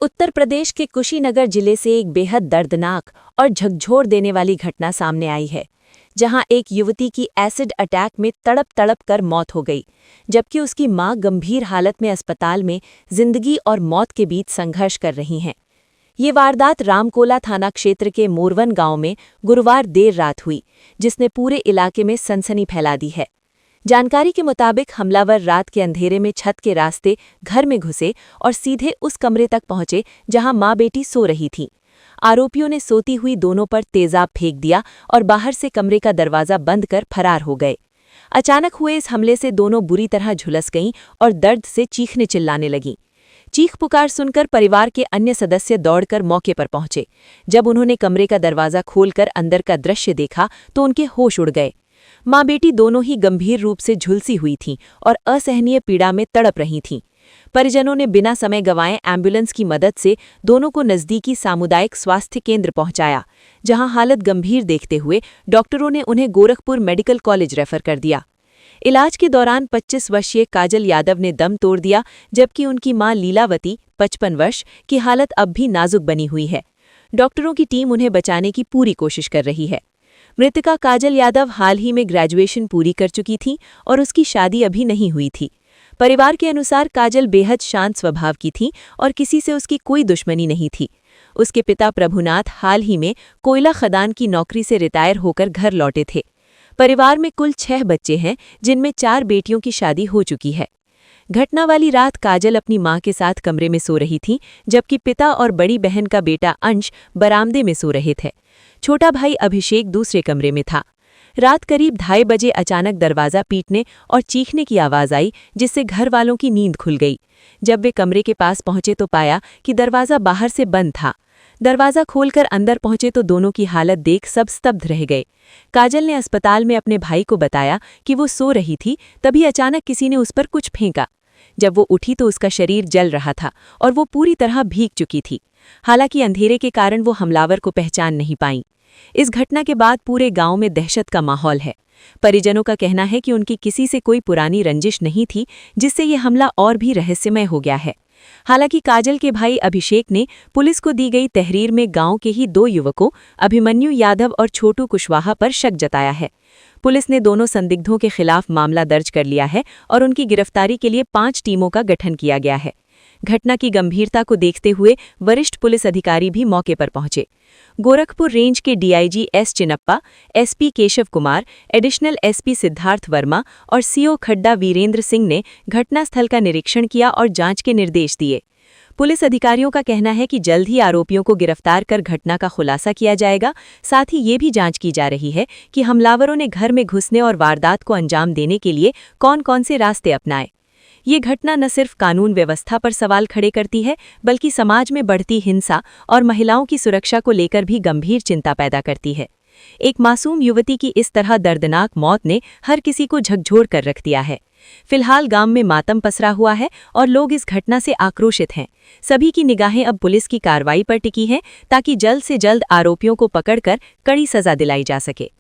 उत्तर प्रदेश के कुशीनगर जिले से एक बेहद दर्दनाक और झकझोर देने वाली घटना सामने आई है, जहां एक युवती की एसिड अटैक में तड़प कर मौत हो गई, जबकि उसकी मां गंभीर हालत में अस्पताल में जिंदगी और मौत के बीच संघर्ष कर रही हैं। ये वारदात रामकोला थाना क्षेत्र के मोरवन गांव में गुरुवार देर रात हुई, जिसने पूरे इलाके में सनसनी फैला दी है। जानकारी के मुताबिक हमलावर रात के अंधेरे में छत के रास्ते घर में घुसे और सीधे उस कमरे तक पहुंचे जहां मां बेटी सो रही थीं। आरोपियों ने सोती हुई दोनों पर तेजाब फेंक दिया और बाहर से कमरे का दरवाजा बंद कर फरार हो गए। अचानक हुए इस हमले से दोनों बुरी तरह झुलस गईं और दर्द से चीखने चिल्लाने लगीं। चीख पुकार सुनकर परिवार के अन्य सदस्य दौड़कर मौके पर पहुंचे। जब उन्होंने कमरे का दरवाजा खोलकर अंदर का दृश्य देखा तो उनके होश उड़ गए। मां बेटी दोनों ही गंभीर रूप से झुलसी हुई थीं और असहनीय पीड़ा में तड़प रही थीं। परिजनों ने बिना समय गंवाए एम्बुलेंस की मदद से दोनों को नजदीकी सामुदायिक स्वास्थ्य केंद्र पहुंचाया, जहां हालत गंभीर देखते हुए डॉक्टरों ने उन्हें गोरखपुर मेडिकल कॉलेज रेफर कर दिया। इलाज के दौरान 25 वर्षीय काजल यादव ने दम तोड़ दिया, जबकि उनकी मां लीलावती 55 वर्ष की हालत अब भी नाजुक बनी हुई है। डॉक्टरों की टीम उन्हें बचाने की पूरी कोशिश कर रही है। मृतका काजल यादव हाल ही में ग्रेजुएशन पूरी कर चुकी थी और उसकी शादी अभी नहीं हुई थी। परिवार के अनुसार काजल बेहद शांत स्वभाव की थी और किसी से उसकी कोई दुश्मनी नहीं थी। उसके पिता प्रभुनाथ हाल ही में कोयला खदान की नौकरी से रिटायर होकर घर लौटे थे। परिवार में कुल 6 बच्चे हैं, जिनमें 4 बेटियों की शादी हो चुकी है। घटना वाली रात काजल अपनी मां के साथ कमरे में सो रही थी, जबकि पिता और बड़ी बहन का बेटा अंश बरामदे में सो रहे थे। छोटा भाई अभिषेक दूसरे कमरे में था। रात करीब 2:30 बजे अचानक दरवाज़ा पीटने और चीखने की आवाज़ आई, जिससे घर वालों की नींद खुल गई। जब वे कमरे के पास पहुंचे तो पाया कि दरवाज़ा बाहर से बंद था। दरवाज़ा खोलकर अंदर पहुंचे तो दोनों की हालत देख सब स्तब्ध रह गए। काजल ने अस्पताल में अपने भाई को बताया कि वो सो रही थी, तभी अचानक किसी ने उस पर कुछ फेंका। जब वो उठी तो उसका शरीर जल रहा था और वो पूरी तरह भीग चुकी थी। हालांकि अंधेरे के कारण वो हमलावर को पहचान नहीं पाई। इस घटना के बाद पूरे गांव में दहशत का माहौल है। परिजनों का कहना है कि उनकी किसी से कोई पुरानी रंजिश नहीं थी, जिससे ये हमला और भी रहस्यमय हो गया है। हालांकि काजल के भाई अभिषेक ने पुलिस को दी गई तहरीर में गांव के ही 2 युवकों अभिमन्यु यादव और छोटू कुशवाहा पर शक जताया है। पुलिस ने दोनों संदिग्धों के खिलाफ मामला दर्ज कर लिया है और उनकी गिरफ्तारी के लिए 5 टीमों का गठन किया गया है। घटना की गंभीरता को देखते हुए वरिष्ठ पुलिस अधिकारी भी मौके पर पहुंचे। गोरखपुर रेंज के DIG S Chinappa, SP Keshav Kumar, additional SP Siddharth Verma और सीओ खड्डा वीरेंद्र सिंह ने घटनास्थल का निरीक्षण किया और जांच के निर्देश दिए। पुलिस अधिकारियों का कहना है कि जल्द ही आरोपियों को गिरफ्तार कर घटना का खुलासा किया जाएगा। साथ ही ये भी जांच की जा रही है कि हमलावरों ने घर में घुसने और वारदात को अंजाम देने के लिए कौन-कौन से रास्ते अपनाए। ये घटना न सिर्फ कानून व्यवस्था पर सवाल खड़े करती है, बल्कि समाज में बढ़ती हिंसा और महिलाओं की सुरक्षा को लेकर भी गंभीर चिंता पैदा करती है। एक मासूम युवती की इस तरह दर्दनाक मौत ने हर किसी को झकझोर कर रख दिया है। फिलहाल गांव में मातम पसरा हुआ है और लोग इस घटना से आक्रोशित हैं। सभी की निगाहें अब पुलिस की कार्रवाई पर टिकी हैं, ताकि जल्द से जल्द आरोपियों को पकड़कर कड़ी सजा दिलाई जा सके।